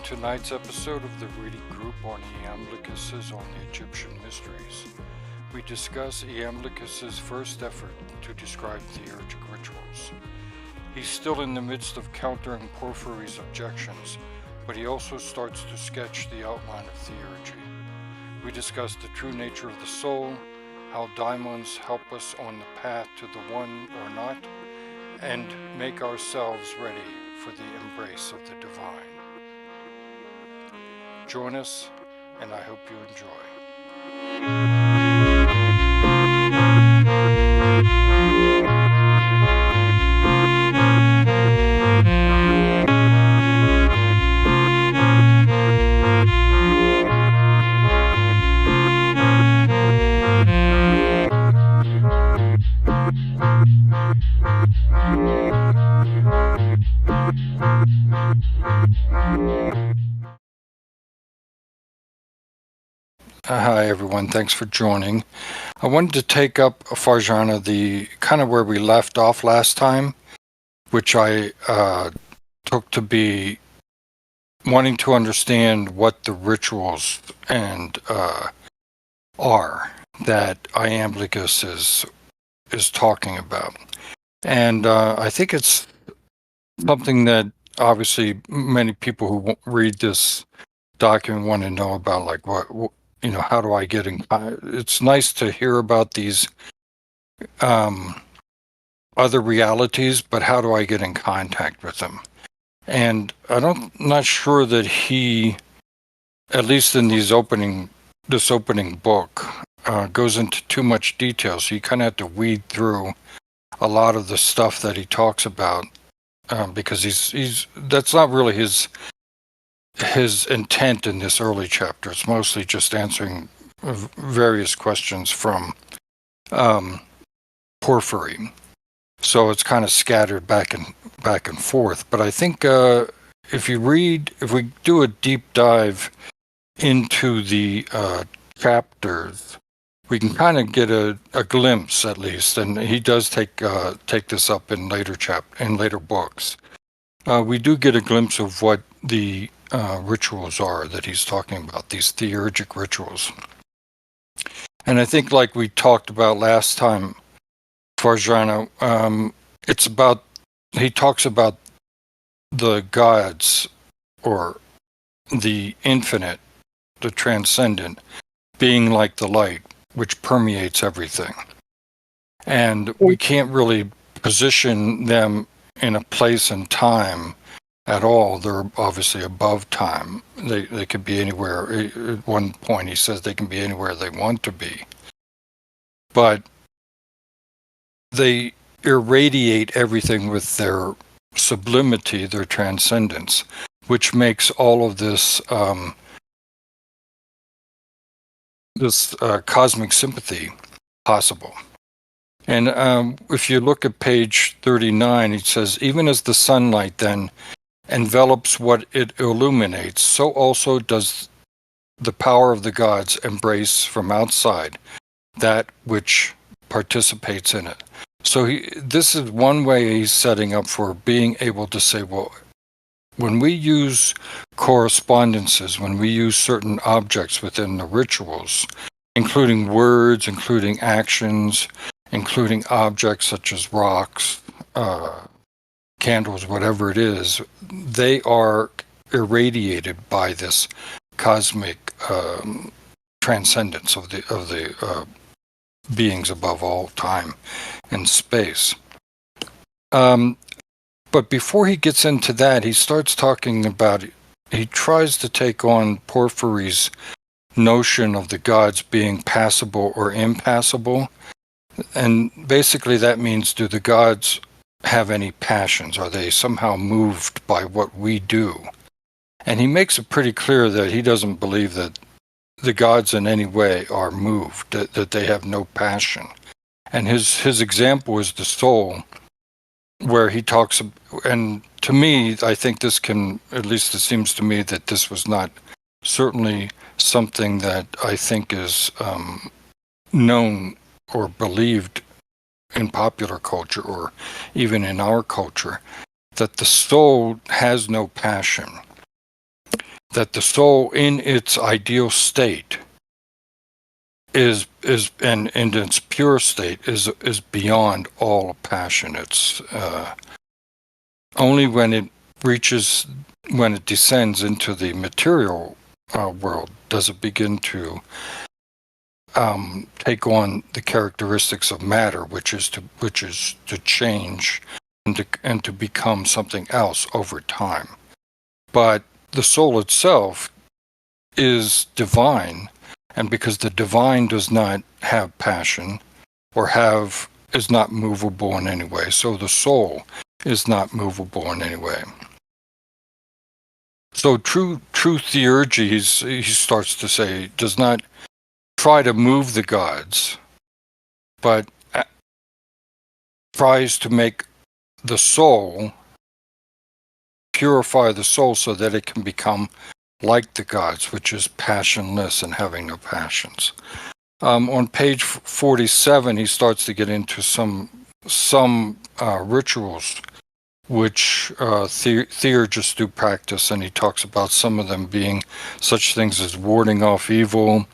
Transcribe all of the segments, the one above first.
tonight's episode of the reading group on Iamblichus on the Egyptian mysteries. We discuss Iamblichus' first effort to describe theurgic rituals. He's still in the midst of countering Porphyry's objections, but he also starts to sketch the outline of theurgy. We discuss the true nature of the soul, how daemons help us on the path to the one or not, and make ourselves ready for the embrace of the divine. Join us, and I hope you enjoy. Hi everyone, thanks for joining. I wanted to take up, Farjana, the kind of where we left off last time, which I took to be wanting to understand what the rituals and are that Iamblichus is talking about. And I think it's something that obviously many people who read this document want to know about, like what how do I get in? It's nice to hear about these other realities, but how do I get in contact with them? And not sure that he, at least in this opening book, goes into too much detail. So you kind of have to weed through a lot of the stuff that he talks about, because that's not really his intent in this early chapter. It's mostly just answering various questions from Porphyry. So it's kind of scattered back and forth. But I think if we do a deep dive into the chapters, we can kind of get a glimpse, at least. And he does take this up in later books. We do get a glimpse of what the rituals are that he's talking about, these theurgic rituals. And I think, like we talked about last time, Farjana, he talks about the gods, or the infinite, the transcendent, being like the light, which permeates everything. And we can't really position them in a place and time at all. They're obviously above time. They could be anywhere. At one point he says they can be anywhere they want to be. But they irradiate everything with their sublimity, their transcendence, which makes all of this cosmic sympathy possible. And if you look at page 39, it says, even as the sunlight then envelops what it illuminates, so also does the power of the gods embrace from outside that which participates in it. So this is one way he's setting up for being able to say, well, when we use correspondences, when we use certain objects within the rituals, including words, including actions, including objects such as rocks, candles, whatever it is, they are irradiated by this cosmic transcendence of the beings above all time and space. But before he gets into that, he starts talking about, he tries to take on Porphyry's notion of the gods being passable or impassable. And basically that means, do the gods have any passions? Are they somehow moved by what we do? And he makes it pretty clear that he doesn't believe that the gods in any way are moved, that they have no passion. And his example is the soul, where he talks, and to me, I think this can, at least it seems to me that this was not certainly something that I think is known or believed in popular culture, or even in our culture, that the soul has no passion. that the soul in its ideal state is and in its pure state is beyond all passion. It's only when it descends into the material world does it begin to take on the characteristics of matter, which is to change and to become something else over time. But the soul itself is divine, and because the divine does not have passion or is not movable in any way, so the soul is not movable in any way. So true theurgy, he starts to say, does not try to move the gods, but tries to make the soul, purify the soul so that it can become like the gods, which is passionless and having no passions. On page 47, he starts to get into some rituals which theurgists do practice, and he talks about some of them being such things as warding off evil,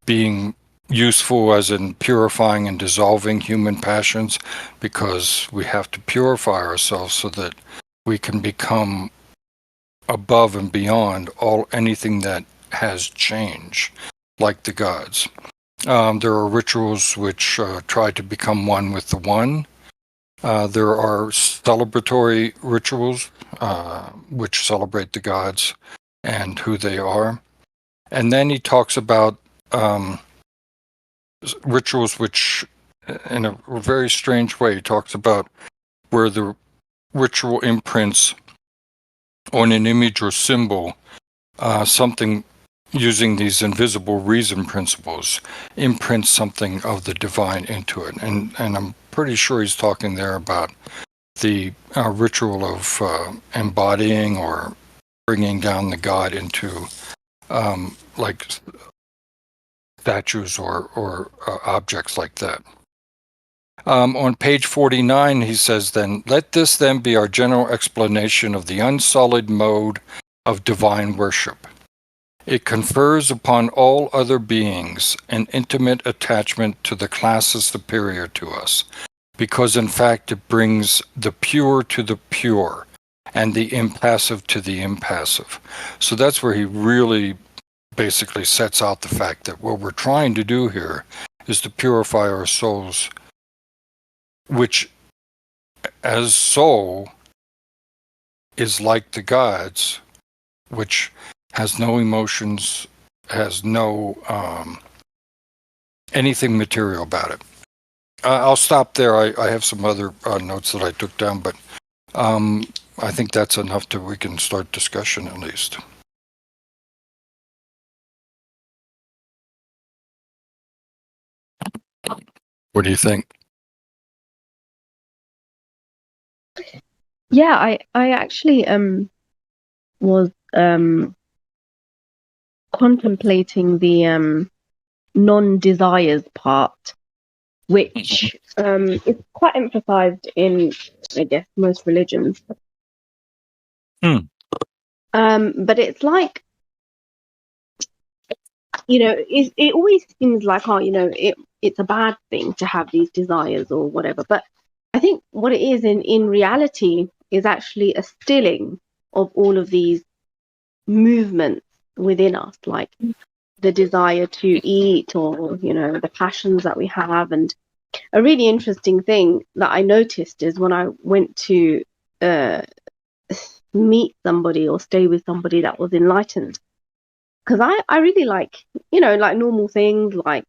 being useful as in purifying and dissolving human passions, because we have to purify ourselves so that we can become above and beyond anything that has change, like the gods. There are rituals which try to become one with the one. There are celebratory rituals which celebrate the gods and who they are. And then he talks about rituals which, in a very strange way, he talks about where the ritual imprints on an image or symbol something, using these invisible reason principles, imprints something of the divine into it. And I'm pretty sure he's talking there about the ritual of embodying or bringing down the god into like statues or objects like that. On page 49, he says, then, let this then be our general explanation of the unsullied mode of divine worship. It confers upon all other beings an intimate attachment to the classes superior to us, because in fact it brings the pure to the pure and the impassive to the impassive. So that's where he really basically sets out the fact that what we're trying to do here is to purify our souls, which as soul is like the gods, which has no emotions, has no anything material about it. I'll stop there. I have some other notes that I took down, but I think that's enough to we can start discussion at least. What do you think? Yeah, I actually was contemplating the non-desires part, which is quite emphasized in, I guess, most religions. But it's like, it always seems like, it's a bad thing to have these desires or whatever. But I think what it is in reality is actually a stilling of all of these movements within us, like the desire to eat, or the passions that we have. And a really interesting thing that I noticed is when I went to meet somebody or stay with somebody that was enlightened, because I really like like normal things like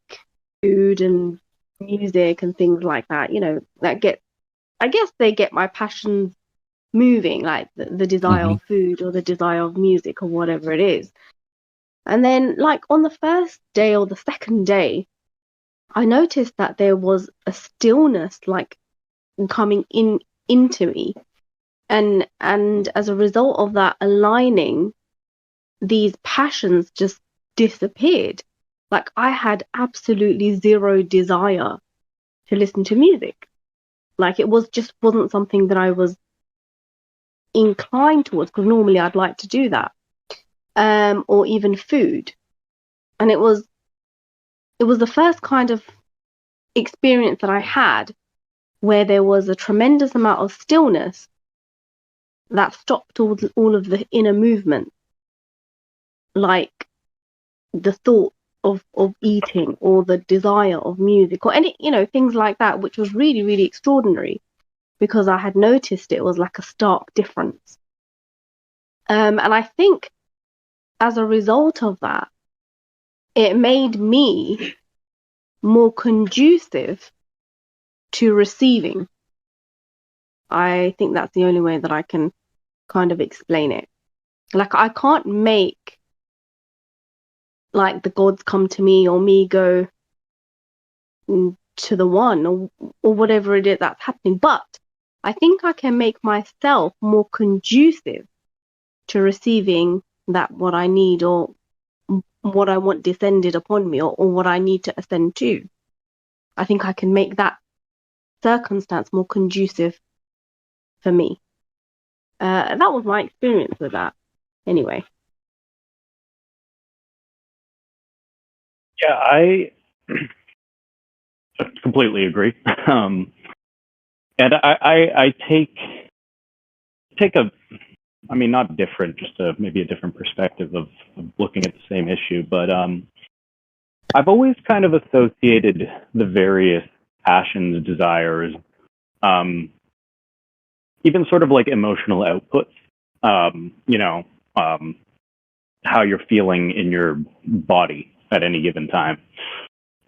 food and music and things like that, that I guess they get my passions moving, like the desire of food or the desire of music or whatever it is. And then, like, on the first day or the second day, I noticed that there was a stillness, like, coming into me. And as a result of that aligning, these passions just disappeared. Like, I had absolutely zero desire to listen to music. Like, it wasn't something that I was inclined towards, because normally I'd like to do that. or even food. And it was the first kind of experience that I had where there was a tremendous amount of stillness that stopped all of the inner movement, like the thought of eating or the desire of music or any, things like that, which was really, really extraordinary because I had noticed it was like a stark difference. And I think as a result of that, it made me more conducive to receiving. I think that's the only way that I can kind of explain it. Like, I can't make like the gods come to me or me go to the one or whatever it is that's happening, but I think I can make myself more conducive to receiving that what I need or what I want descended upon me or what I need to ascend to. I think I can make that circumstance more conducive for me. That was my experience with that. Anyway. Yeah, I completely agree. And I take a, I mean, not different, just maybe a different perspective of looking at the same issue. But I've always kind of associated the various passions, desires, even sort of like emotional outputs, how you're feeling in your body at any given time.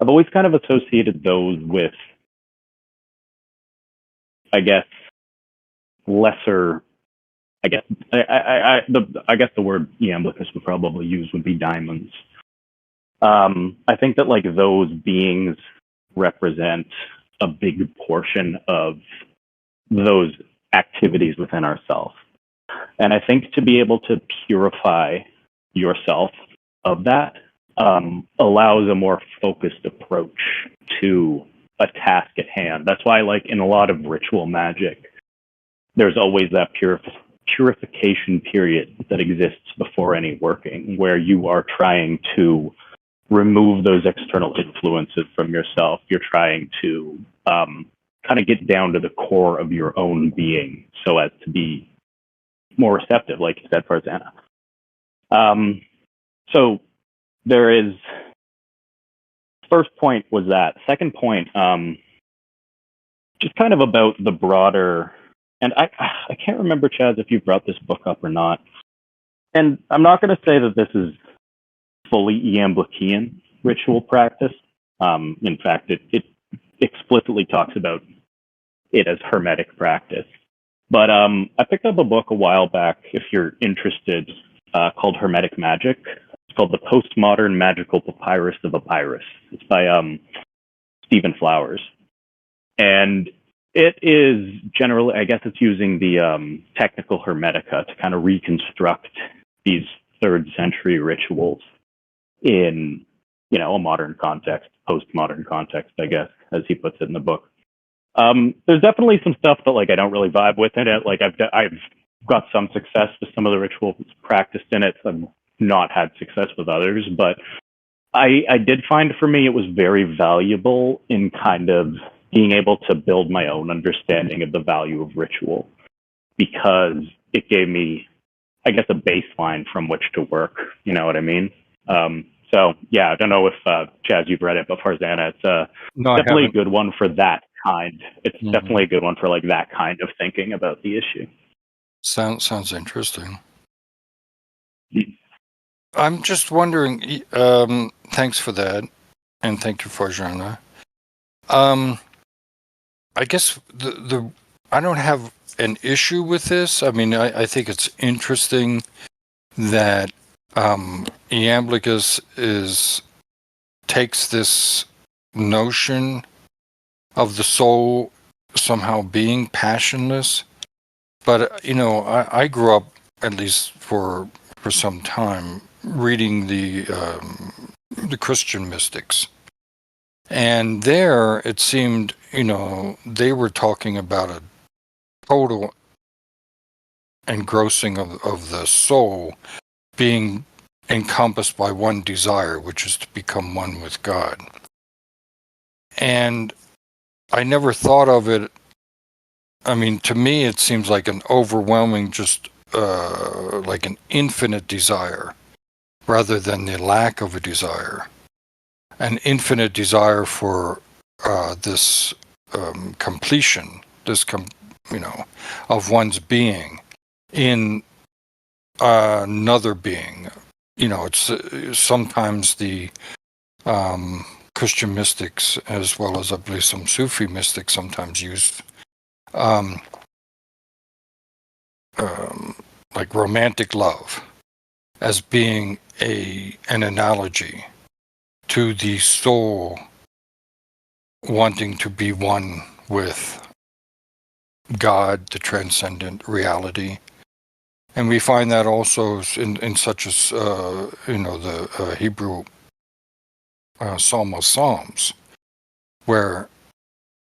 I've always kind of associated those with, I guess, lesser. I guess the word Iamblichus would probably use would be daemons. I think that like those beings represent a big portion of those activities within ourselves. And I think to be able to purify yourself of that allows a more focused approach to a task at hand. That's why, like, in a lot of ritual magic, there's always that purification period that exists before any working, where you are trying to remove those external influences from yourself. You're trying to kind of get down to the core of your own being so as to be more receptive, like you said, Farzana. So there is, first point was that. Second point, just kind of about the broader, and I can't remember, Chaz, if you brought this book up or not. And I'm not going to say that this is fully Iamblichian ritual practice. In fact, it explicitly talks about it as Hermetic practice. But I picked up a book a while back, if you're interested, called Hermetic Magic. It's called The Postmodern Magical Papyrus of Epirus. It's by Stephen Flowers. And it is generally, I guess it's using the technical Hermetica to kind of reconstruct these 3rd century rituals in, a modern context, postmodern context, I guess, as he puts it in the book. There's definitely some stuff that like I don't really vibe with in it. Like I've got some success with some of the rituals practiced in it. I've not had success with others, but I did find for me it was very valuable in kind of being able to build my own understanding of the value of ritual, because it gave me, I guess, a baseline from which to work. You know what I mean? So yeah, I don't know if Chaz, you've read it, but Farzana, it's definitely a good one for that kind. It's definitely a good one for like that kind of thinking about the issue. Sounds interesting. I'm just wondering. Thanks for that, and thank you, Farzana. I guess I don't have an issue with this. I mean, I think it's interesting that Iamblichus takes this notion of the soul somehow being passionless. But, I grew up, at least for some time, reading the Christian mystics. And there, it seemed, they were talking about a total engrossing of the soul being encompassed by one desire, which is to become one with God. And I never thought of it. I mean, to me, it seems like an overwhelming, just like an infinite desire, rather than the lack of a desire. An infinite desire for this completion, of one's being in another being. It's sometimes the Christian mystics, as well as I believe some Sufi mystics, sometimes use like romantic love as being an analogy to the soul wanting to be one with God, the transcendent reality. And we find that also in such as, the Hebrew Psalm of Psalms, where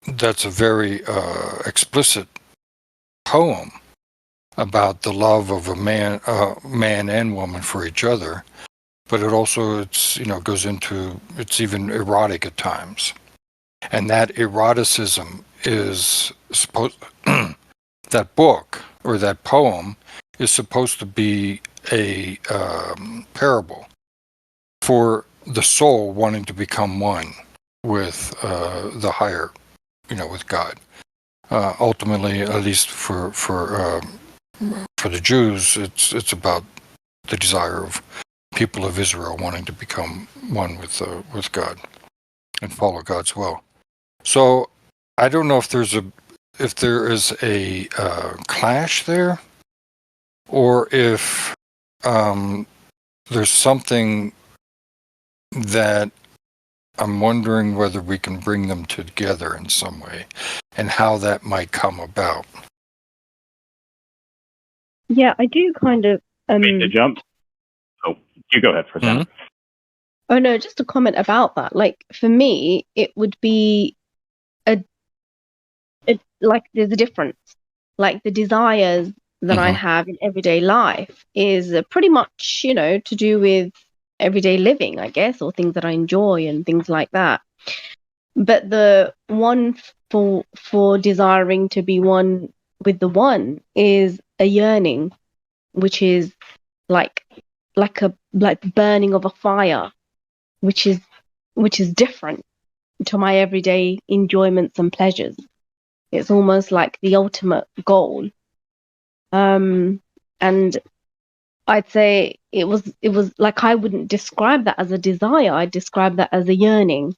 that's a very explicit poem about the love of a man and woman for each other. But it also, goes into, it's even erotic at times. And that eroticism is supposed, that book or that poem is supposed to be a parable for the soul wanting to become one with the higher, with God. Ultimately, at least for the Jews, it's about the desire of people of Israel wanting to become one with God and follow God's will. So I don't know if there is a clash there, or if there's something that I'm wondering whether we can bring them together in some way, and how that might come about. Yeah, I do kind of. Make the jump. Oh, you go ahead for a second. Oh no, just a comment about that. Like for me, it would be like there's a difference. Like the desires that I have in everyday life is pretty much, to do with everyday living, I guess, or things that I enjoy and things like that. But the one for desiring to be one with the one is a yearning, which is like the burning of a fire, which is different to my everyday enjoyments and pleasures. It's almost like the ultimate goal. And I'd say it was like, I wouldn't describe that as a desire. I'd describe that as a yearning.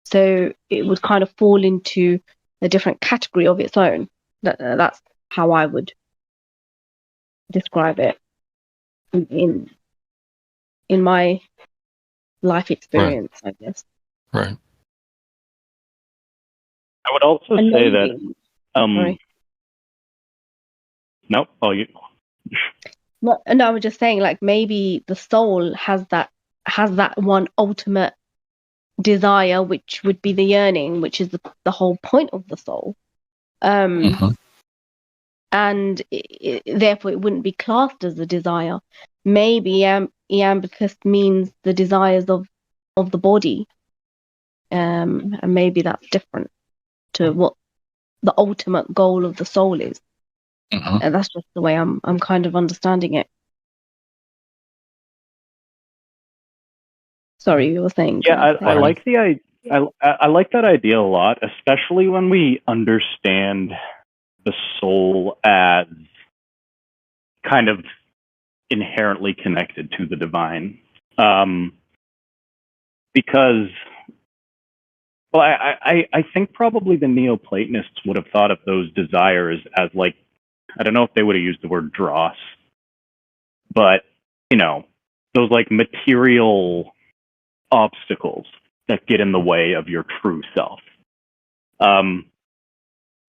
So it would kind of fall into a different category of its own. That's how I would describe it in my life experience, Right. I guess. Right. I would also say that. Sorry. No, you. No, I was just saying, like, maybe the soul has that one ultimate desire, which would be the yearning, which is the whole point of the soul. And therefore it wouldn't be classed as a desire. Maybe Iamblichus means the desires of the body, and maybe that's different to what the ultimate goal of the soul is. And that's just the way I'm kind of understanding it. Sorry, you were saying. Yeah, I like I like that idea a lot, especially when we understand the soul as kind of inherently connected to the divine. Because, well, I think probably the Neoplatonists would have thought of those desires as, like, I don't know if they would have used the word dross, but, those like material obstacles that get in the way of your true self.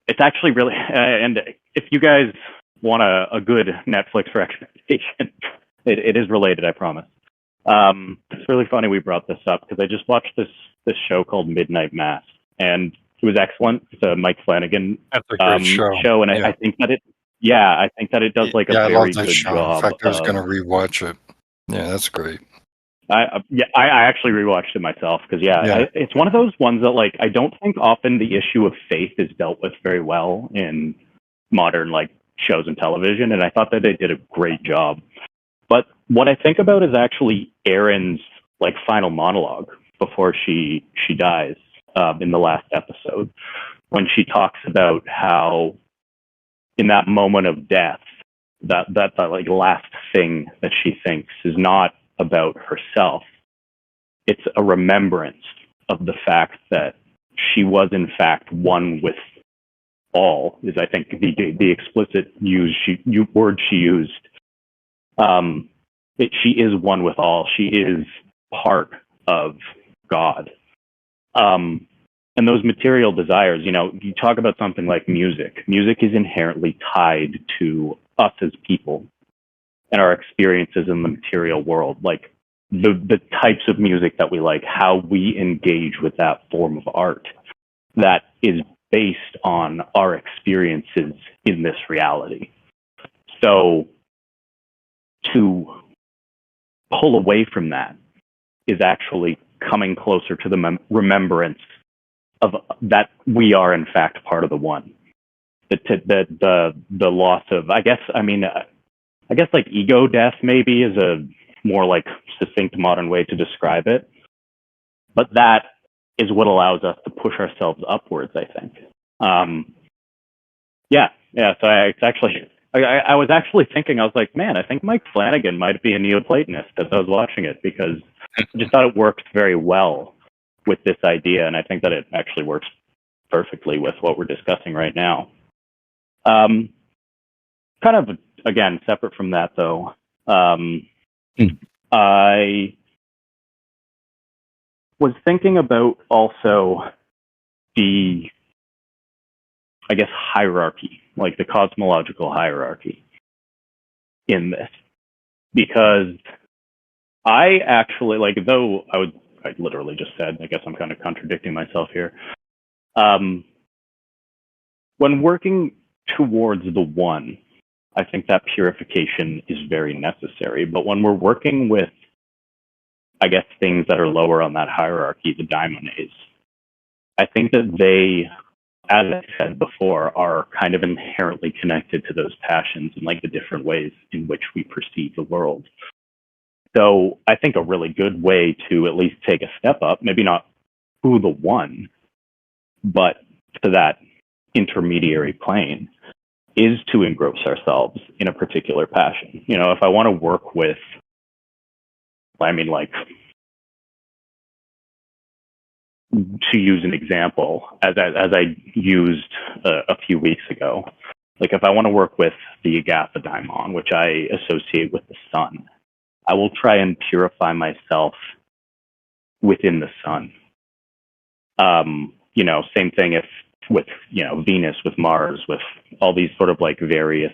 It's actually really, and if you guys want a good Netflix recommendation, it is related, I promise. It's really funny we brought this up because I just watched this show called Midnight Mass, and it was excellent. It's a Mike Flanagan show, and I think that it does like a very good job. In fact, I was going to rewatch it. Yeah, that's great. I actually rewatched it myself because it's one of those ones that like I don't think often the issue of faith is dealt with very well in modern like shows and television, and I thought that they did a great job. But what I think about is actually Erin's like final monologue before she dies in the last episode, when she talks about how in that moment of death, that like last thing that she thinks is not about herself. It's a remembrance of the fact that she was in fact one with all, is I think the explicit word she used. She is one with all. She is part of God. And those material desires, you talk about something like music. Music is inherently tied to us as people and our experiences in the material world. Like the types of music that we like, how we engage with that form of art, that is based on our experiences in this reality. So to pull away from that is actually coming closer to the remembrance of that we are in fact part of the one. The loss of, I guess like ego death maybe is a more like succinct modern way to describe it. But that is what allows us to push ourselves upwards, I think. So it's actually, I was actually thinking, I was like, man, I think Mike Flanagan might be a Neoplatonist as I was watching it, because I just thought it worked very well with this idea, and I think that it actually works perfectly with what we're discussing right now. Kind of, again, separate from that, though, I was thinking about also the, I guess, hierarchy, like the cosmological hierarchy in this. Because I actually, like, though I literally just said, I guess I'm kind of contradicting myself here. When working towards the one, I think that purification is very necessary. But when we're working with, I guess, things that are lower on that hierarchy, the daemons, I think that they, as I said before, are kind of inherently connected to those passions and like the different ways in which we perceive the world. So I think a really good way to at least take a step up, maybe not to the one, but to that intermediary plane, is to engross ourselves in a particular passion. If I want to work with, to use an example, as I used a few weeks ago, like if I want to work with the Agatha daemon, which I associate with the sun, I will try and purify myself within the sun. Same thing if with, Venus, with Mars, with all these sort of like various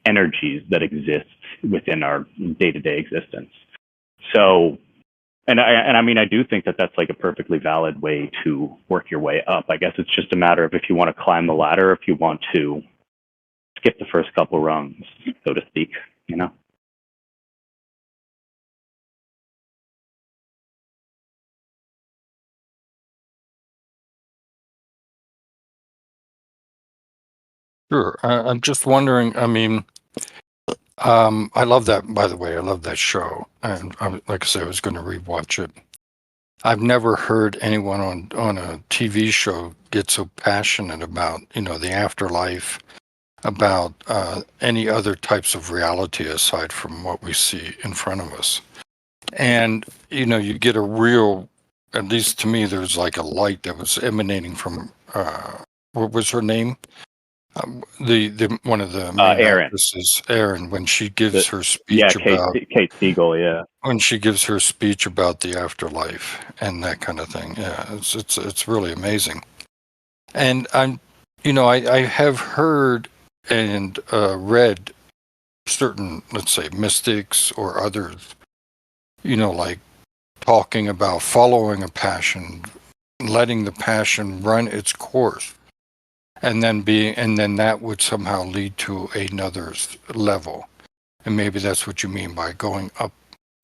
energies that exist within our day-to-day existence. So, I do think that that's like a perfectly valid way to work your way up. I guess it's just a matter of if you want to climb the ladder, if you want to skip the first couple rungs, so to speak, Sure. I'm just wondering, I love that, by the way. I love that show. And like I said, I was going to rewatch it. I've never heard anyone on a TV show get so passionate about, the afterlife, about any other types of reality aside from what we see in front of us. And, you get a real, at least to me, there's like a light that was emanating from, what was her name? The one of the main Erin. actresses, Erin, when she gives her speech about Kate Siegel, when she gives her speech about the afterlife and that kind of thing. Yeah, it's really amazing. And I have heard and read certain, let's say, mystics or others, like talking about following a passion, letting the passion run its course. And then that would somehow lead to another level. And maybe that's what you mean by going up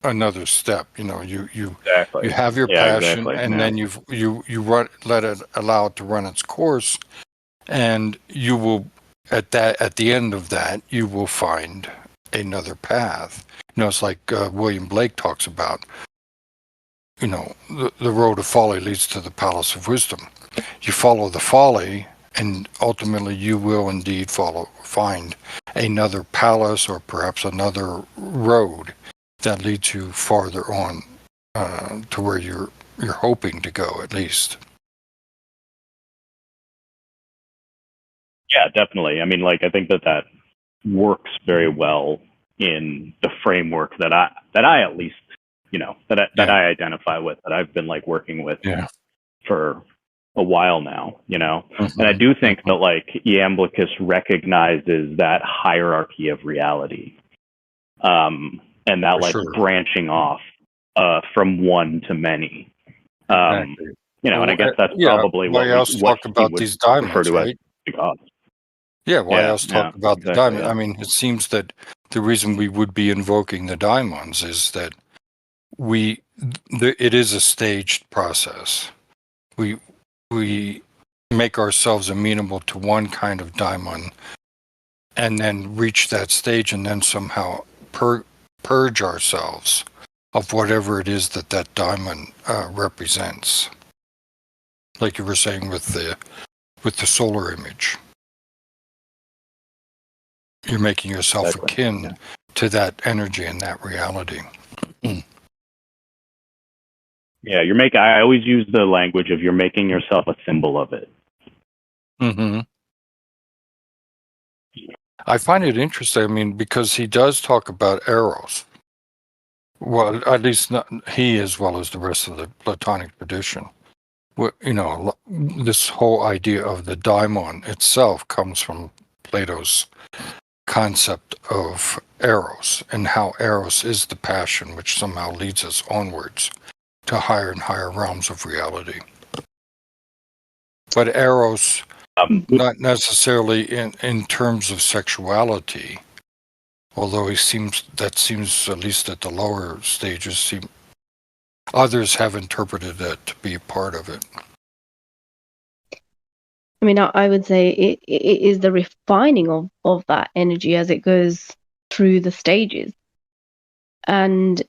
another step. You Exactly. have your Yeah, passion, exactly. and Yeah. then allow it to run its course, and you will at the end of that you will find another path. It's like William Blake talks about. The road of folly leads to the palace of wisdom. You follow the folly, and ultimately you will indeed find another palace, or perhaps another road that leads you farther on to where you're hoping to go, at least. Yeah, definitely. I mean, like, I think that works very well in the framework that I at least, that I identify with, that I've been like working with for a while now, and I do think that like Iamblichus recognizes that hierarchy of reality, and that For like sure. branching off from one to many, Exactly. and I guess that's Yeah, probably why else what talk he about would these refer diamonds, to as right? the gods. Yeah, why else talk about the Exactly. diamond? Yeah. I mean, it seems that the reason we would be invoking the diamonds is that it is a staged process. We make ourselves amenable to one kind of daimon, and then reach that stage, and then somehow purge ourselves of whatever it is that daimon represents. Like you were saying with the solar image, you're making yourself Exactly. akin to that energy and that reality. Yeah, I always use the language of you're making yourself a symbol of it. Mm-hmm. I find it interesting. I mean, because he does talk about eros. Well, at least not he, as well as the rest of the Platonic tradition. This whole idea of the daimon itself comes from Plato's concept of eros, and how eros is the passion which somehow leads us onwards to higher and higher realms of reality. But eros, not necessarily in terms of sexuality, although that seems, at least at the lower stages, others have interpreted that to be a part of it. I mean, I would say it is the refining of that energy as it goes through the stages. And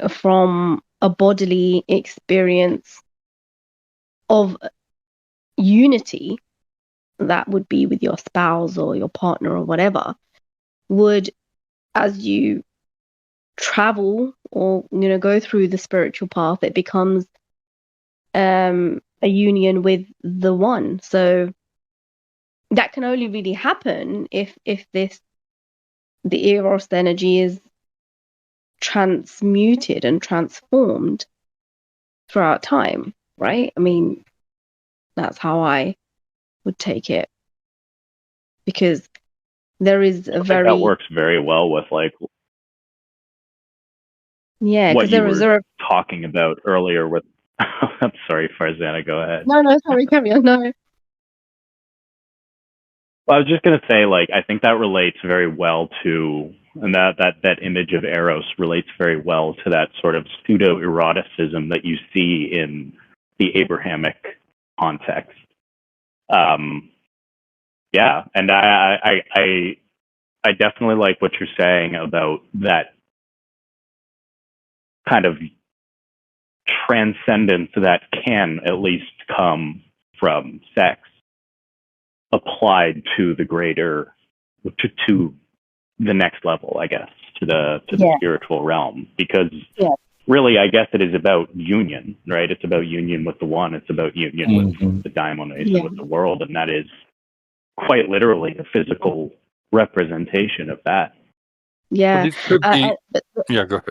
from a bodily experience of unity, that would be with your spouse or your partner or whatever, would, as you travel or go through the spiritual path, it becomes a union with the one. So that can only really happen if the eros energy is transmuted and transformed throughout time, right? I mean, that's how I would take it, because there is a I think that very works very well with like yeah, what because you there is were talking about earlier with I'm sorry, Farzana, go ahead. no, sorry, carry on. No. Well, I was just going to say, like, I think that relates very well to, and that image of Eros relates very well to that sort of pseudo eroticism that you see in the Abrahamic context. Yeah, and I definitely like what you're saying about that kind of transcendence that can at least come from sex applied to the greater, to the next level, I guess, to the spiritual realm, because really, I guess it is about union, right? It's about union with the one. It's about union with the daemonation, with the world, and that is quite literally a physical representation of that. Yeah. Well, these could be. Yeah, go ahead.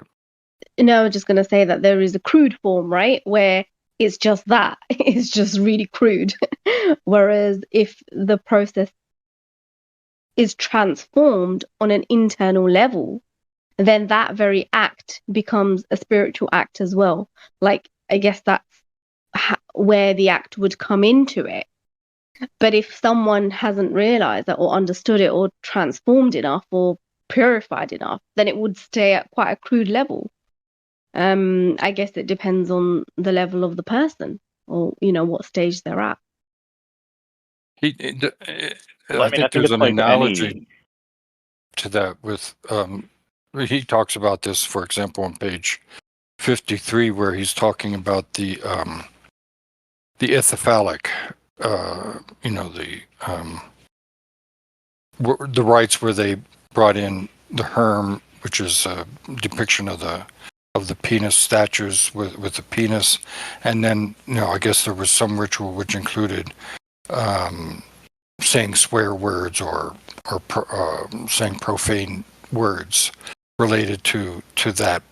No, I was just going to say that there is a crude form, right? Where it's just that. It's just really crude. Whereas if the process is transformed on an internal level, then that very act becomes a spiritual act as well. Like, I guess that's where the act would come into it. But if someone hasn't realized that or understood it or transformed enough or purified enough, then it would stay at quite a crude level. I guess it depends on the level of the person, or what stage they're at. Well, I think think there's it's an like analogy to that with he talks about this, for example, on page 53, where he's talking about the ithyphalic, the rites where they brought in the herm, which is a depiction of the penis statues with the penis, and then I guess there was some ritual which included saying swear words or saying profane words related to that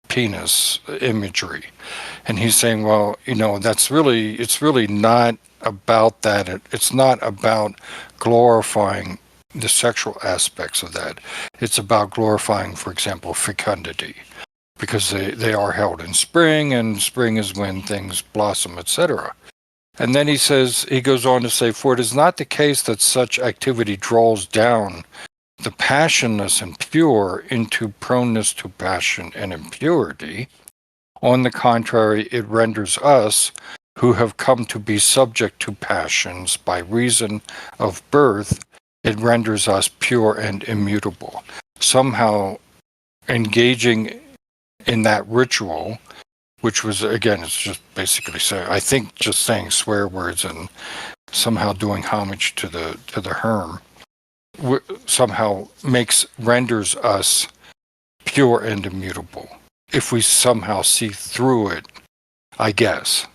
penis imagery. And he's saying, well, it's really not about that. It's not about glorifying the sexual aspects of that. It's about glorifying, for example, fecundity, because they are held in spring, and spring is when things blossom, etc. And then he goes on to say, for it is not the case that such activity draws down the passionless and pure into proneness to passion and impurity. On the contrary, it renders us, who have come to be subject to passions by reason of birth, it renders us pure and immutable. Somehow engaging in that ritual, which was, again, it's just basically just saying swear words and somehow doing homage to the herm, somehow renders us pure and immutable. If we somehow see through it, I guess,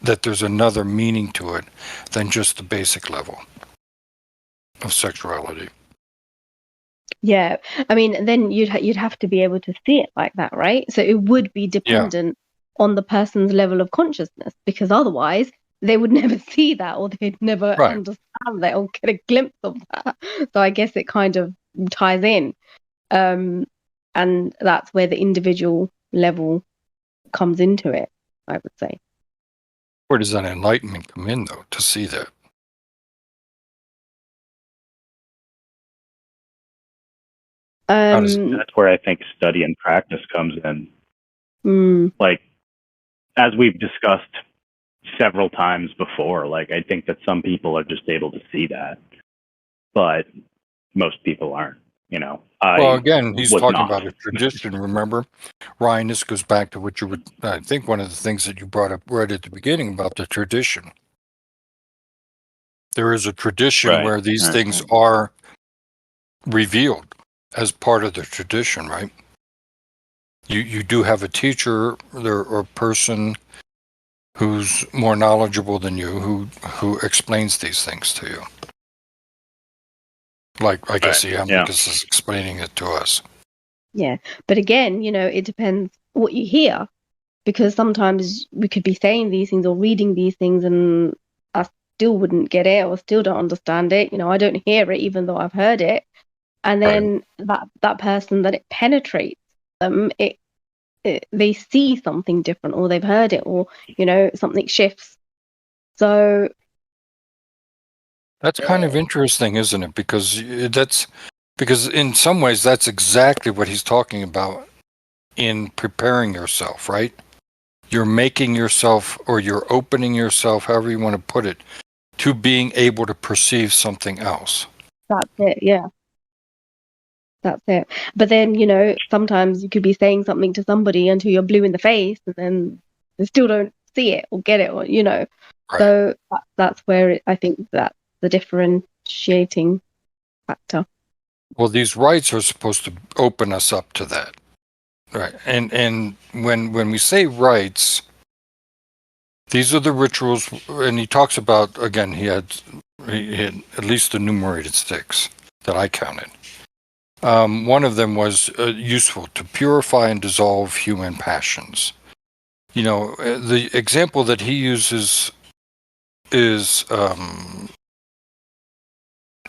that there's another meaning to it than just the basic level of sexuality. Yeah, I mean, then you'd have to be able to see it like that, right? So it would be dependent on the person's level of consciousness, because otherwise they would never see that, or they'd never understand that or get a glimpse of that. So I guess it kind of ties in. And that's where the individual level comes into it, I would say. Where does that enlightenment come in, though, to see that? That's where I think study and practice comes in. Like, as we've discussed several times before, like, I think that some people are just able to see that, but most people aren't. Well, again, he's talking about a tradition. Remember, Ryan, this goes back to what I think one of the things that you brought up right at the beginning about the tradition. There is a tradition where these things are revealed as part of the tradition, right? You do have a teacher or a person who's more knowledgeable than you who explains these things to you. Like, I guess the Iamblichus is explaining it to us. Yeah, but again, it depends what you hear, because sometimes we could be saying these things or reading these things and I still wouldn't get it or still don't understand it. I don't hear it even though I've heard it. And then that person that it penetrates them, they see something different, or they've heard it, or something shifts. So that's kind of interesting, isn't it? Because in some ways that's exactly what he's talking about in preparing yourself, right? You're making yourself, or you're opening yourself, however you want to put it, to being able to perceive something else. That's it, yeah. That's it. But then, sometimes you could be saying something to somebody until you're blue in the face, and then they still don't see it or get it, or Right. So that's where I think that's the differentiating factor. Well, these rites are supposed to open us up to that, right? And when we say rites, these are the rituals, and he talks about, again, he had at least enumerated 6 that I counted. One of them was useful to purify and dissolve human passions. The example that he uses is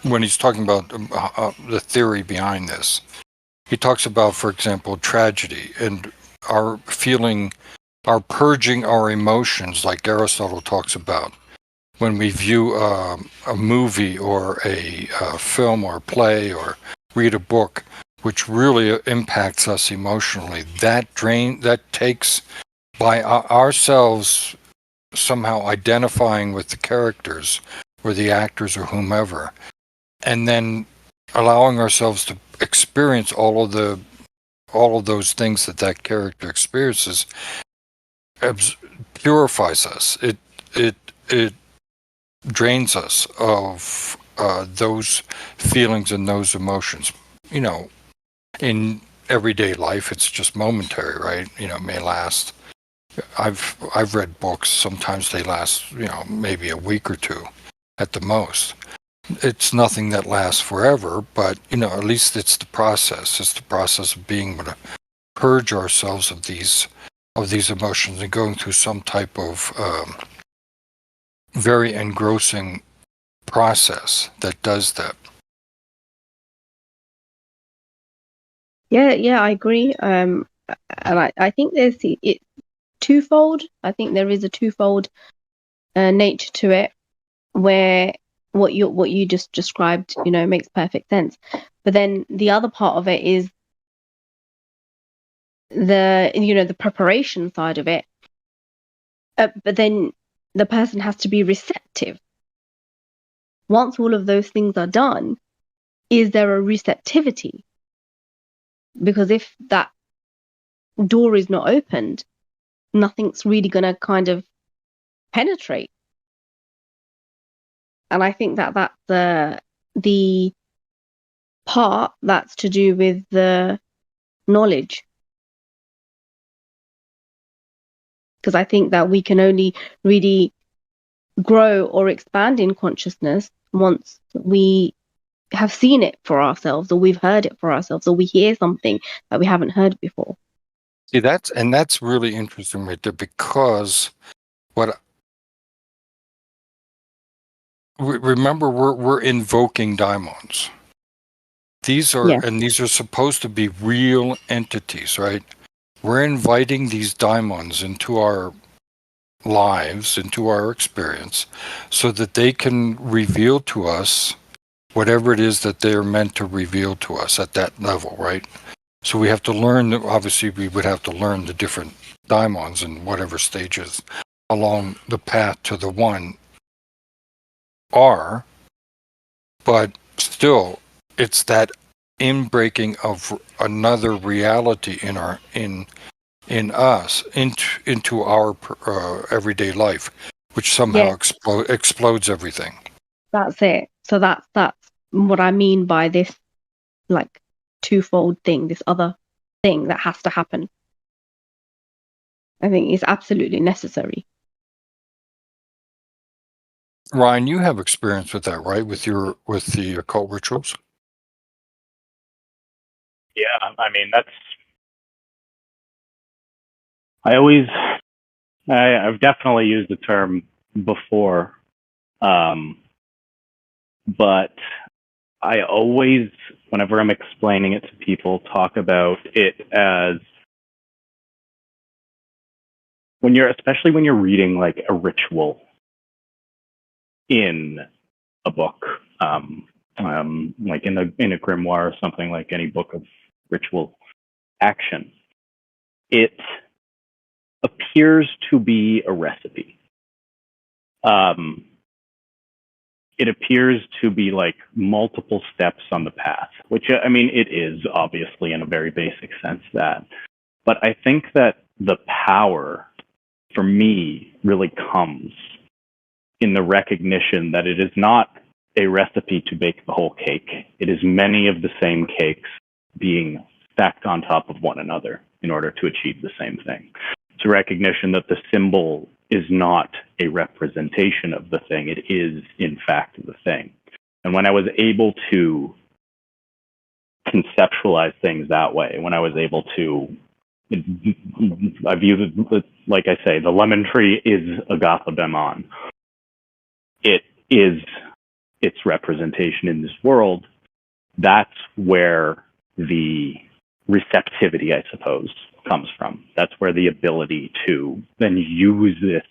when he's talking about the theory behind this. He talks about, for example, tragedy and our purging our emotions, like Aristotle talks about. When we view a movie or a film or a play or read a book, which really impacts us emotionally. That takes by ourselves somehow identifying with the characters or the actors or whomever, and then allowing ourselves to experience all of those things that character experiences, purifies us. It drains us of those feelings and those emotions. You know, in everyday life, it's just momentary, right? You know, it may last. I've read books. Sometimes they last, maybe a week or two, at the most. It's nothing that lasts forever, but at least it's the process. It's the process of being able to purge ourselves of these emotions and going through some type of very engrossing process that does that. Yeah, I agree. And I think it's twofold. I think there is a twofold nature to it, where what you just described, makes perfect sense. But then the other part of it is the preparation side of it. But then the person has to be receptive. Once all of those things are done, is there a receptivity? Because if that door is not opened, nothing's really going to kind of penetrate. And I think that that's the part that's to do with the knowledge. Because I think that we can only really grow or expand in consciousness once we have seen it for ourselves, or we've heard it for ourselves, or we hear something that we haven't heard before. See, that's really interesting right there, because remember, we're invoking daemons. These are supposed to be real entities, right? We're inviting these daemons into our lives, into our experience, so that they can reveal to us whatever it is that they're meant to reveal to us at that level, right? So we have to learn, obviously we would have to learn the different daemons in whatever stages along the path to the one are, but still it's that inbreaking of another reality in us into our everyday life, which somehow explodes everything. That's it. So that's what I mean by this, like, twofold thing, this other thing that has to happen. I think it's absolutely necessary. Ryan, you have experience with that, right? With the occult rituals? Yeah, I mean, I've definitely used the term before, but I always, whenever I'm explaining it to people, talk about it as especially when you're reading like a ritual in a book, like in a grimoire or something, like any book of ritual action, it appears to be a recipe. It appears to be like multiple steps on the path, which, I mean, it is obviously in a very basic sense that. But I think that the power for me really comes in the recognition that it is not a recipe to bake the whole cake. It is many of the same cakes being stacked on top of one another in order to achieve the same thing. It's a recognition that the symbol is not a representation of the thing. It is, in fact, the thing. And when I was able to conceptualize things that way, when I was able to, I view it, like I say, the lemon tree is a daemon. It is its representation in this world. That's where the receptivity, I suppose, comes from. That's where the ability to then use this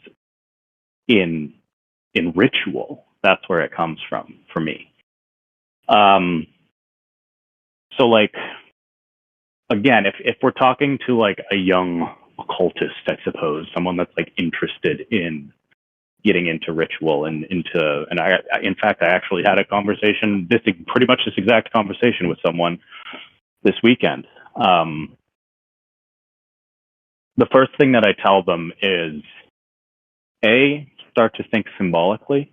in ritual, that's where it comes from for me. So like again, if we're talking to like a young occultist, I suppose, someone that's like interested in getting into ritual and I in fact, I actually had a conversation, pretty much this exact conversation with someone this weekend. The first thing that I tell them is, start to think symbolically.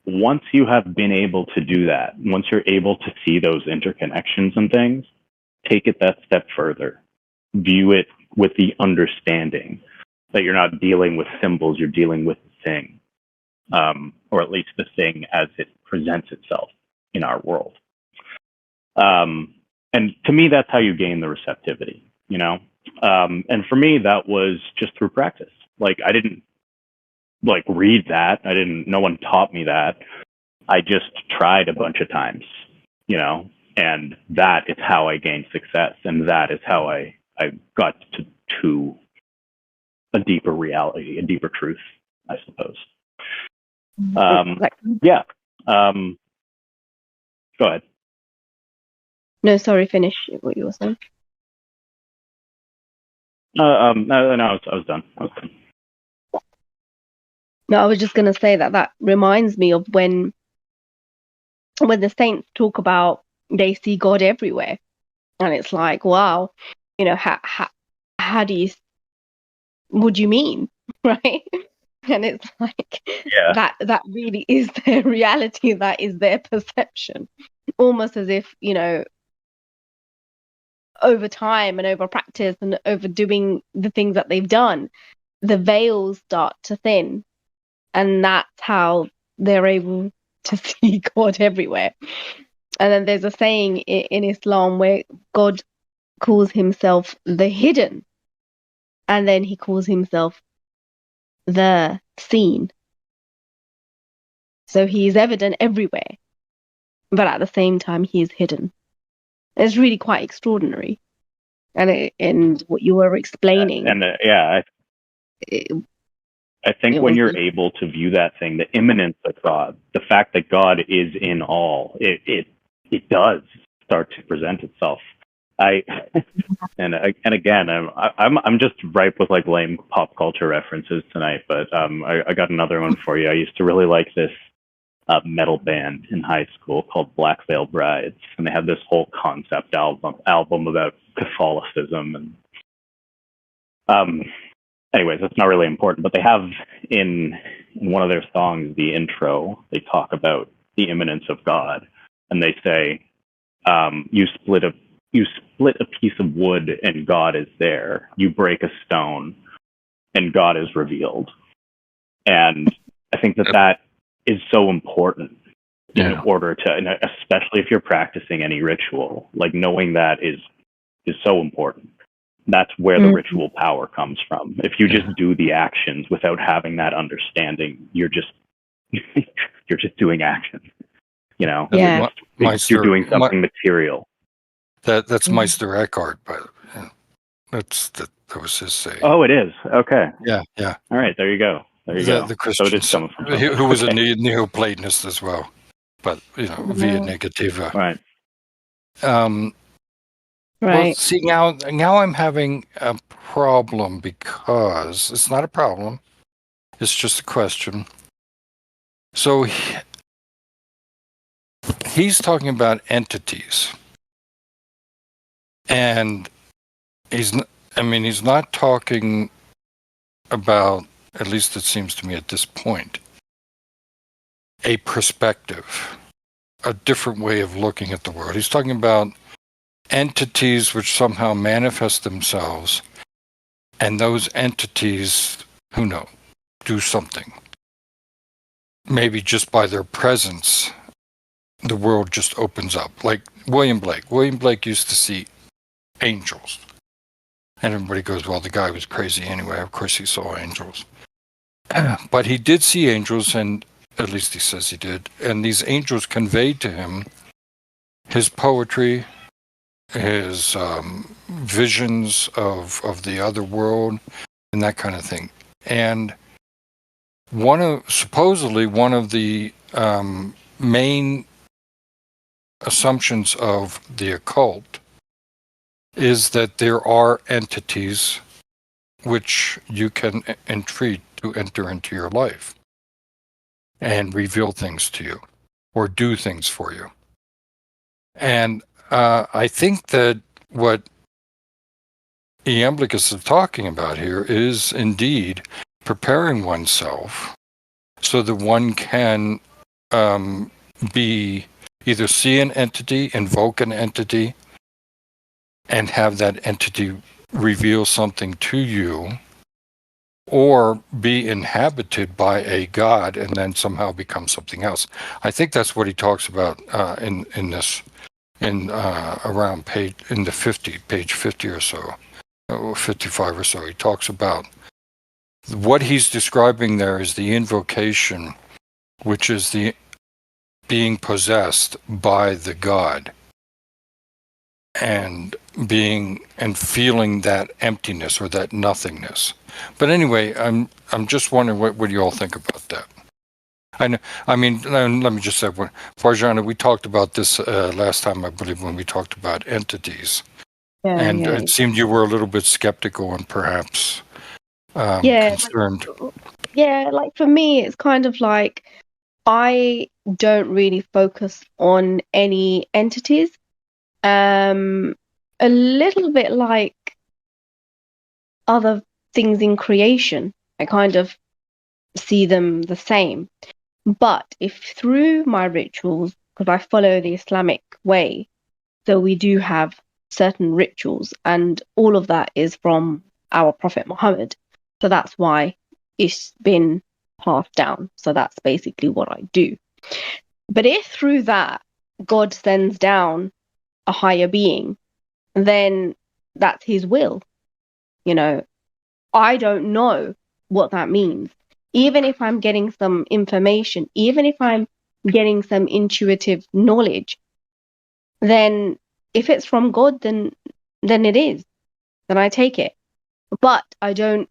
Once you have been able to do that, once you're able to see those interconnections and things, take it that step further. View it with the understanding that you're not dealing with symbols, you're dealing with the thing, or at least the thing as it presents itself in our world. And to me, that's how you gain the receptivity, you know? And for me, that was just through practice. Like, I didn't like read that. No one taught me that. I just tried a bunch of times, you know, and that is how I gained success. And that is how I got to a deeper reality, a deeper truth, I suppose. Yeah. Go ahead. No, sorry, finish what you were saying. No, I was done. No, I was just going to say that reminds me of when the saints talk about they see God everywhere, and it's like, wow, you know, how do you, what do you mean, right? And it's like, yeah, that really is their reality, that is their perception, almost as if, you know, over time and over practice and over doing the things that they've done, the veils start to thin. And that's how they're able to see God everywhere. And then there's a saying in Islam where God calls himself the hidden. And then he calls himself the seen. So he is evident everywhere. But at the same time, he is hidden. It's really quite extraordinary. And what you were explaining. I think when you're able to view that thing, the immanence of God, the fact that God is in all, it does start to present itself. And again, I'm just ripe with like lame pop culture references tonight, but I got another one for you. I used to really like this metal band in high school called Black Veil Brides, and they had this whole concept album about Catholicism and anyways, that's not really important, but they have in one of their songs, the intro, they talk about the immanence of God, and they say, you split a piece of wood and God is there. You break a stone and God is revealed. And I think that is so important in order to, and especially if you're practicing any ritual, like knowing that is so important. That's where the ritual power comes from. If you just do the actions without having that understanding, you're just doing action. You know, you're doing something material. That's Meister Eckhart, but that was his saying. Oh, it is. Okay. Yeah. All right, there you go. The Christian, who was a Neoplatonist as well, but via negativa. Right. Right. Well, see, now I'm having a problem because it's not a problem. It's just a question. So he's talking about entities. And he's not talking about, at least it seems to me at this point, a perspective, a different way of looking at the world. He's talking about entities which somehow manifest themselves, and those entities, who knows, do something. Maybe just by their presence, the world just opens up. Like William Blake. William Blake used to see angels. And everybody goes, well, the guy was crazy anyway. Of course he saw angels. But he did see angels, and at least he says he did. And these angels conveyed to him his poetry, his visions of the other world, and that kind of thing. And supposedly one of the main assumptions of the occult is that there are entities which you can entreat to enter into your life and reveal things to you or do things for you. And I think that what Iamblichus is talking about here is indeed preparing oneself so that one can be either see an entity, invoke an entity, and have that entity reveal something to you, or be inhabited by a god and then somehow become something else. I think that's what he talks about in this, around page 50 or so, or 55 or so. He talks about what he's describing there is the invocation, which is the being possessed by the god and feeling that emptiness or that nothingness. But anyway, I'm just wondering what you all think about that. I mean, let me just say, Farjana, we talked about this last time, I believe, when we talked about entities. And it seemed you were a little bit skeptical and perhaps concerned. Yeah, like for me, it's kind of like I don't really focus on any entities. A little bit like other things in creation, I kind of see them the same. But if through my rituals, because I follow the Islamic way, so we do have certain rituals, and all of that is from our Prophet Muhammad. So that's why it's been passed down. So that's basically what I do. But if through that God sends down a higher being, then that's his will. You know, I don't know what that means. Even if I'm getting some information, even if I'm getting some intuitive knowledge, then if it's from God, then it is. Then I take it. But I don't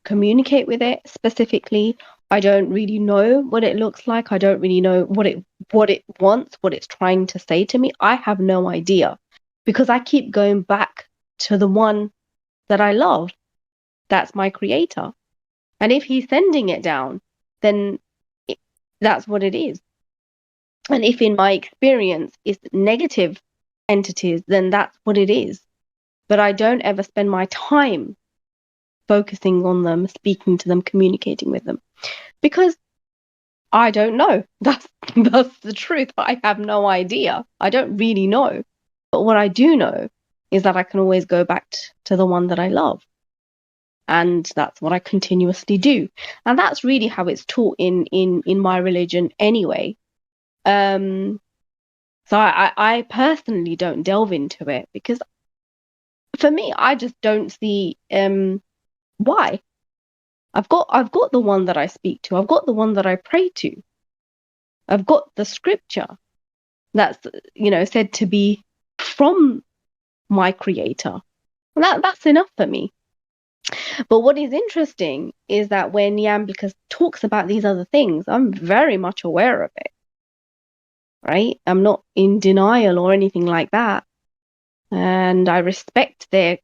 communicate with it specifically. I don't really know what it looks like. I don't really know what it wants, what it's trying to say to me. I have no idea because I keep going back to the one that I love. That's my creator. And if he's sending it down, then that's what it is. And if in my experience it's negative entities, then that's what it is. But I don't ever spend my time focusing on them, speaking to them, communicating with them, because I don't know. That's the truth. I have no idea. I don't really know. But what I do know is that I can always go back to the one that I love. And that's what I continuously do. And that's really how it's taught in my religion anyway. So I personally don't delve into it because for me, I just don't see why. I've got the one that I speak to. I've got the one that I pray to. I've got the scripture that's said to be from my creator. And that's enough for me. But what is interesting is that when Iamblichus talks about these other things, I'm very much aware of it. Right? I'm not in denial or anything like that. And I respect their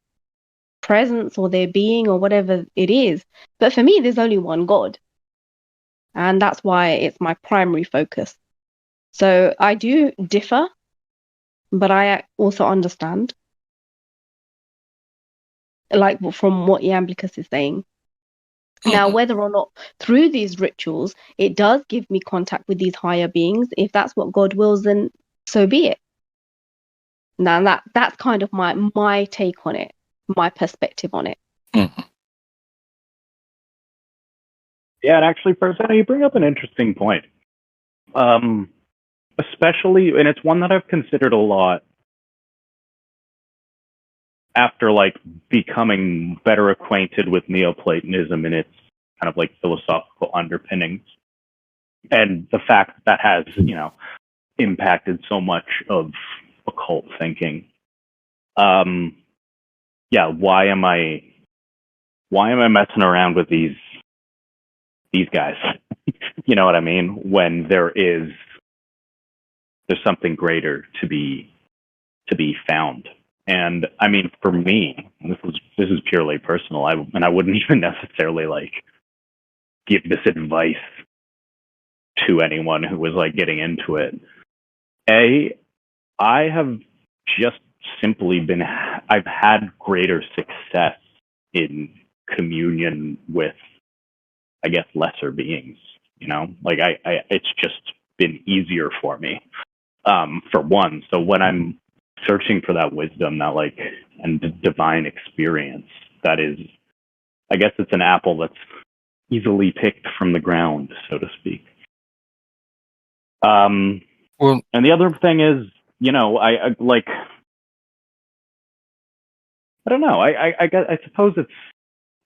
presence or their being or whatever it is. But for me, there's only one God. And that's why it's my primary focus. So I do differ, but I also understand, like from what Iamblichus is saying. Now, whether or not through these rituals, it does give me contact with these higher beings, if that's what God wills, then so be it. Now, that's kind of my take on it, my perspective on it. Mm-hmm. Yeah, and actually, Farzana, you bring up an interesting point. Especially, and it's one that I've considered a lot after like becoming better acquainted with Neoplatonism and its kind of like philosophical underpinnings, and the fact that has impacted so much of occult thinking. Yeah, why am I messing around with these guys? You know what I mean? When there's something greater to be found. And I mean, for me, this is purely personal. I wouldn't even necessarily like give this advice to anyone who was like getting into it. I have just simply I've had greater success in communion with, I guess, lesser beings, you know, like it's just been easier for me, for one. So when I'm searching for that wisdom, that like, and divine experience, that is, I guess it's an apple that's easily picked from the ground, so to speak. Well, and the other thing is, you know, I like, I don't know. I suppose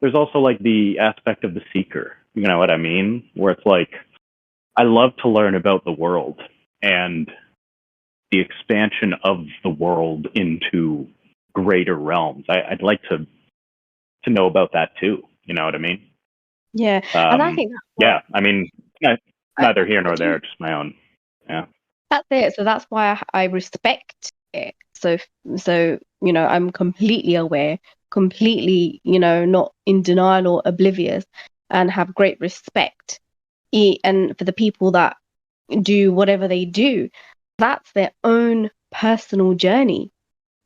there's also like the aspect of the seeker. You know what I mean? Where it's like, I love to learn about the world and the expansion of the world into greater realms. I'd like to know about that too. You know what I mean? Yeah, and I think yeah. I mean, neither here nor there. Just my own. Yeah. That's it. So that's why I respect it. So you know, I'm completely aware, completely, you know, not in denial or oblivious, and have great respect. And for the people that do whatever they do, that's their own personal journey.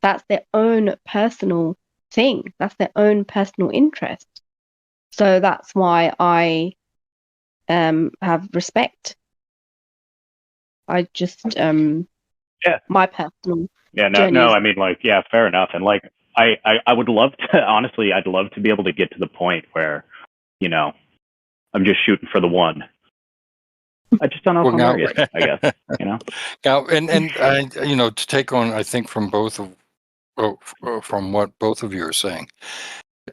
That's their own personal thing. That's their own personal interest. So that's why I have respect. I just Yeah. my personal No, I mean, like, yeah, fair enough. And like, I would love to, honestly, I'd love to be able to get to the point where, you know, I'm just shooting for the one. I just don't know if I'm there yet, I guess, you know? Now, and you know, to take on, I think from what both of you are saying,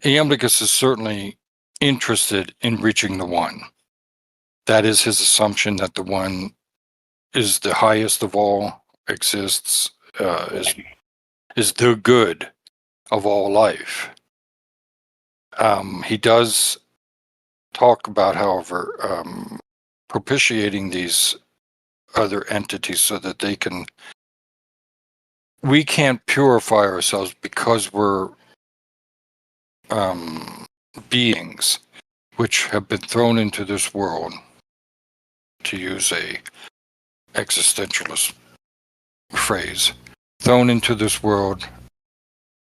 Iamblichus is certainly interested in reaching the one. That is his assumption, that the one is the highest of all, exists, is the good of all life. He does talk about, however, propitiating these other entities so that we can't purify ourselves because we're beings which have been thrown into this world, to use a existentialist phrase, thrown into this world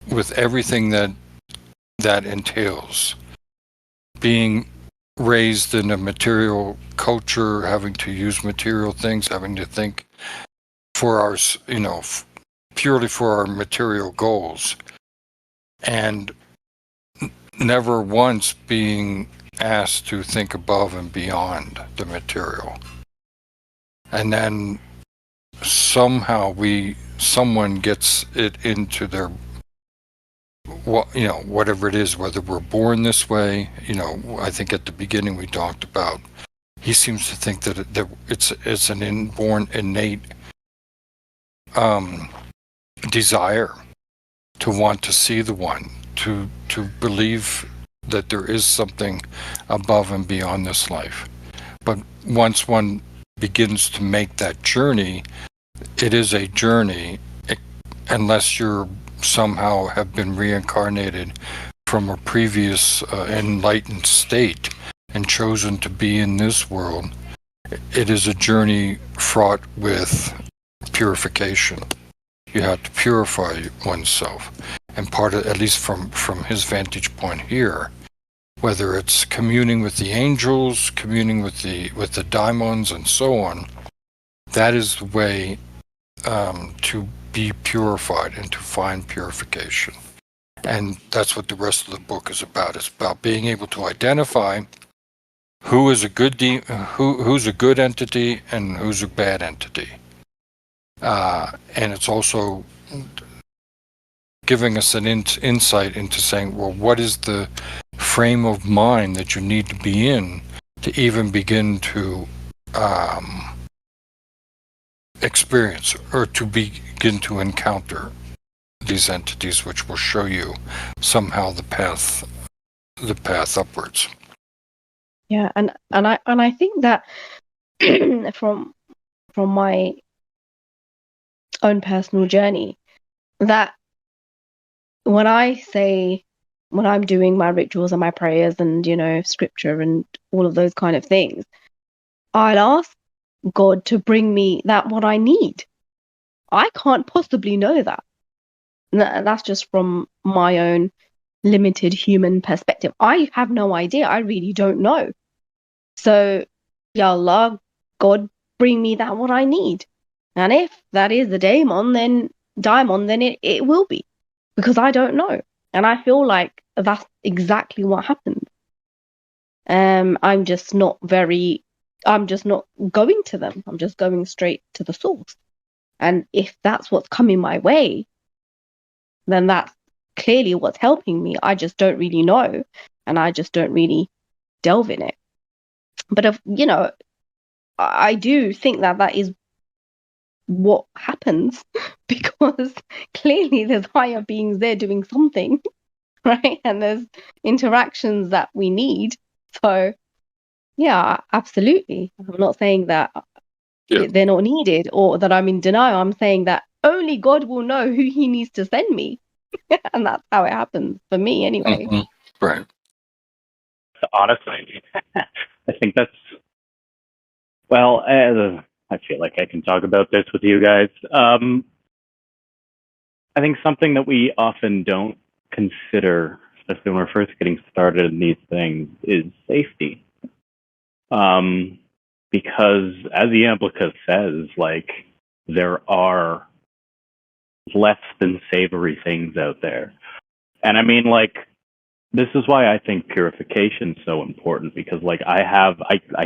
with everything that entails, being raised in a material culture, having to use material things, having to think for our, you know, purely for our material goals, and never once being asked to think above and beyond the material. And then somehow someone gets it into their, you know, whatever it is, whether we're born this way. You know, I think at the beginning we talked about, he seems to think that it's an inborn, innate desire to want to see the one, to believe that there is something above and beyond this life. But once one begins to make that journey, it is a journey, unless you're somehow have been reincarnated from a previous enlightened state and chosen to be in this world. It is a journey fraught with purification. You have to purify oneself. And part of, at least from his vantage point here, whether it's communing with the angels, communing with the daemons, and so on, that is the way to be purified and to find purification. And that's what the rest of the book is about. It's about being able to identify who is a good who's a good entity and who's a bad entity. And it's also giving us an insight into saying, well, what is the frame of mind that you need to be in to even begin to experience or to begin to encounter these entities, which will show you somehow the path upwards. Yeah, and I think that from my own personal journey, that when I'm doing my rituals and my prayers and, scripture and all of those kind of things, I'll ask God to bring me that what I need. I can't possibly know that. That's just from my own limited human perspective. I have no idea. I really don't know. So, Ya Allah, God, bring me that what I need. And if that is the daemon, then it will be. Because I don't know. And I feel like that's exactly what happened. I'm just not going to them. I'm just going straight to the source. And if that's what's coming my way, then that's clearly what's helping me. I just don't really know. And I just don't really delve in it. But if, I do think that is what happens because clearly there's higher beings there doing something, right? And there's interactions that we need. So, yeah, absolutely. I'm not saying that they're not needed or that I'm in denial. I'm saying that only God will know who he needs to send me. And that's how it happens for me anyway. Mm-hmm. Right. Honestly, I think that's, well, I feel like I can talk about this with you guys. I think something that we often don't consider, especially when we're first getting started in these things, is safety. Because as the Iamblichus says, like, there are less than savory things out there. And I mean, like, this is why I think purification is so important, because like I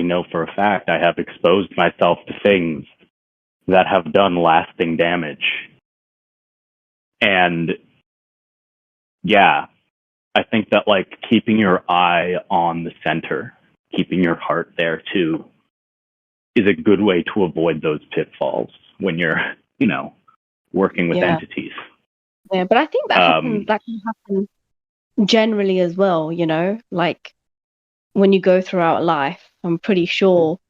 know for a fact I have exposed myself to things that have done lasting damage. And yeah, I think that like keeping your eye on the center, keeping your heart there too, is a good way to avoid those pitfalls when you're, working with entities. Yeah, but I think that can happen generally as well, like when you go throughout life. I'm pretty sure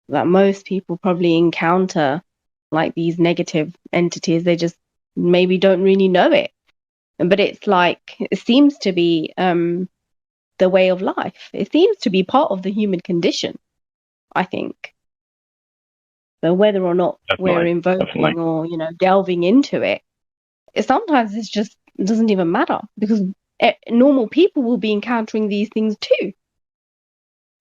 that most people probably encounter like these negative entities. They just maybe don't really know it. But it's like, it seems to be the way of life. It seems to be part of the human condition, I think. So whether or not we're invoking or, delving into it, sometimes it doesn't even matter because normal people will be encountering these things too.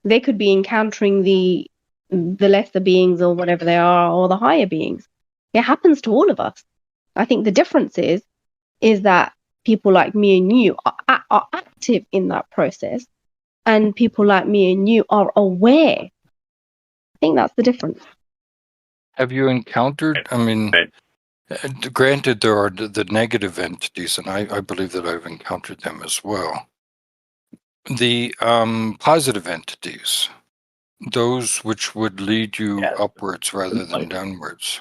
They could be encountering the lesser beings or whatever they are, or the higher beings. It happens to all of us. I think the difference is that people like me and you are active in that process, and people like me and you are aware. I think that's the difference. Have you encountered, I mean, granted, there are the negative entities, and I believe that I've encountered them as well. The positive entities, those which would lead you upwards rather than downwards.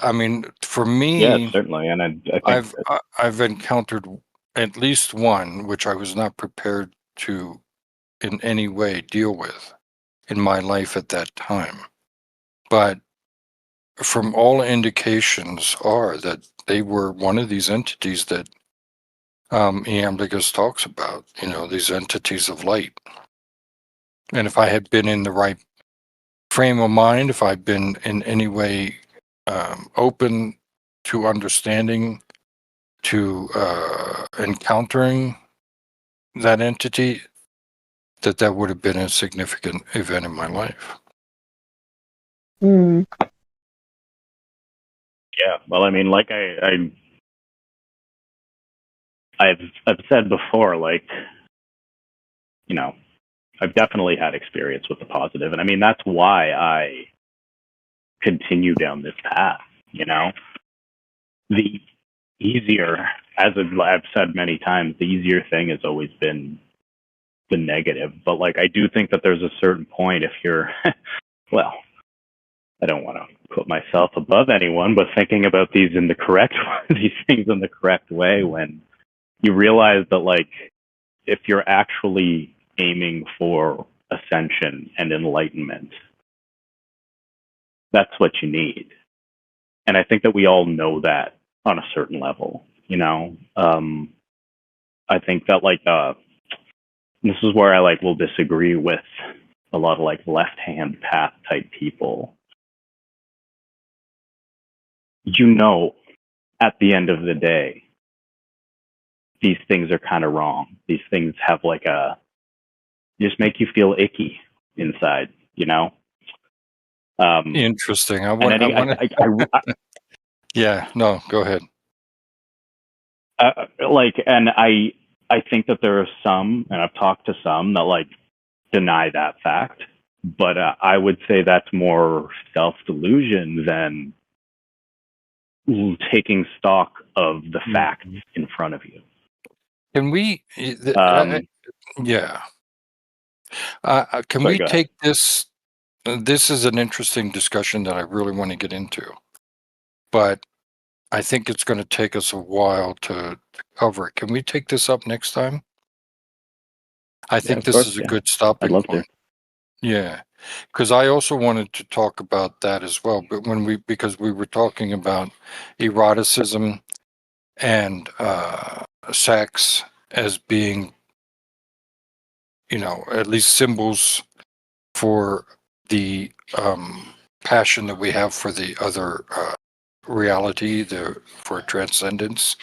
I mean, for me, yeah, certainly, and I think I've encountered at least one which I was not prepared to in any way deal with in my life at that time, but from all indications are that they were one of these entities that Iamblichus talks about, these entities of light. And if I had been in the right frame of mind, if I'd been in any way open to understanding, to encountering that entity, that would have been a significant event in my life. Mm. Yeah, well, I mean, like I've said before, like, I've definitely had experience with the positive, and I mean that's why I continue down this path. The easier, as I've said many times, the easier thing has always been the negative. But like, I do think that there's a certain point if you're, well, I don't want to put myself above anyone, but thinking about these things in the correct way, when you realize that like, if you're actually aiming for ascension and enlightenment, that's what you need. And I think that we all know that on a certain level, I think that like this is where I like will disagree with a lot of like left-hand path type people. You know, at the end of the day, these things are kind of wrong. These things have like just make you feel icky inside, you know? Interesting. Yeah, no, go ahead. And I think that there are some, and I've talked to some that like deny that fact, but I would say that's more self-delusion than taking stock of the facts in front of you. Can we? Yeah. Can we take this? This is an interesting discussion that I really want to get into, but I think it's going to take us a while to cover it. Can we take this up next time? I think this is a good stopping point. I'd love to. Yeah, because I also wanted to talk about that as well. But because we were talking about eroticism and sex as being, at least symbols for the passion that we have for the other reality, for transcendence.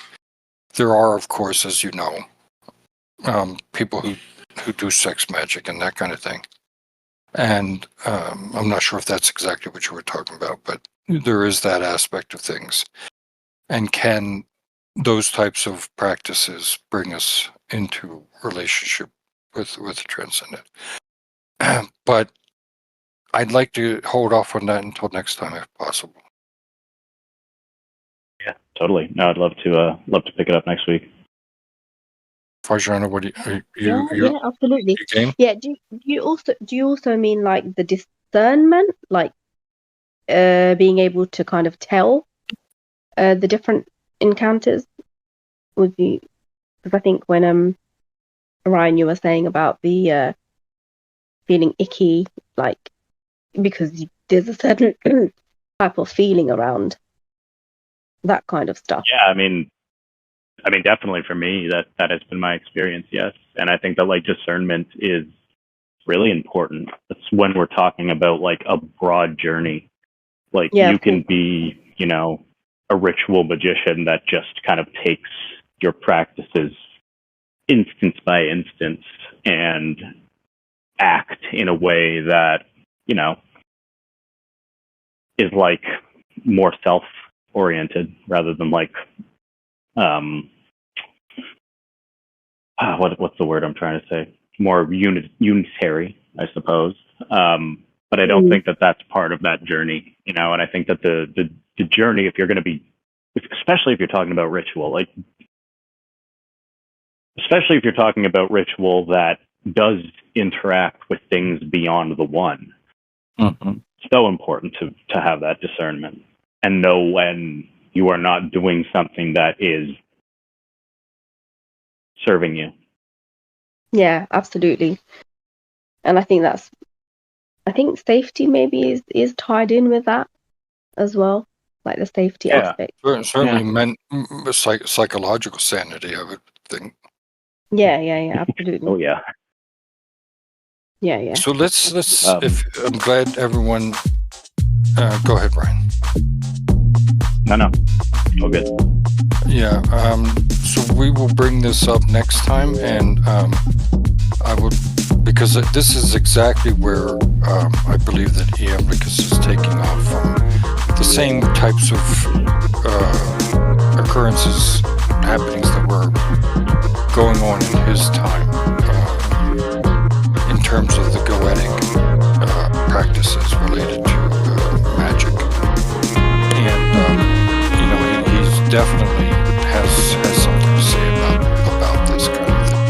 There are, of course, as you know, people who do sex magic and that kind of thing. And I'm not sure if that's exactly what you were talking about, but there is that aspect of things. And can those types of practices bring us into relationship with the transcendent? But I'd like to hold off on that until next time, if possible. Yeah, totally. No, I'd love to pick it up next week. Farjana, what do you absolutely. You game? Yeah. Do you also mean like the discernment, like being able to kind of tell the different encounters? Would you? Because I think when Ryan, you were saying about the feeling icky, like because there's a certain type of feeling around that kind of stuff. Yeah, I mean, definitely for me, that has been my experience, yes. And I think that like discernment is really important. It's when we're talking about like a broad journey. Like you can be, a ritual magician that just kind of takes your practices instance by instance and act in a way that, is like more self-oriented rather than like what's the word I'm trying to say? More unitary, I suppose. But I don't think that that's part of that journey, and I think that the journey, if you're going to be, especially if you're talking about ritual, especially if you're talking about ritual that does interact with things beyond the one, so important to have that discernment and know when you are not doing something that is serving you. Yeah, absolutely. And I think safety maybe is tied in with that as well, like the safety aspect. Certainly meant psychological sanity, I would think. Yeah, absolutely. Oh yeah. Yeah. So let's I'm glad everyone go ahead, Brian. No. All good. Yeah. So we will bring this up next time, and I will, because this is exactly where I believe that Iamblichus is taking off from the same types of occurrences, happenings that were going on in his time in terms of the goetic practices related to magic. And he's definitely has something to say about this kind of thing.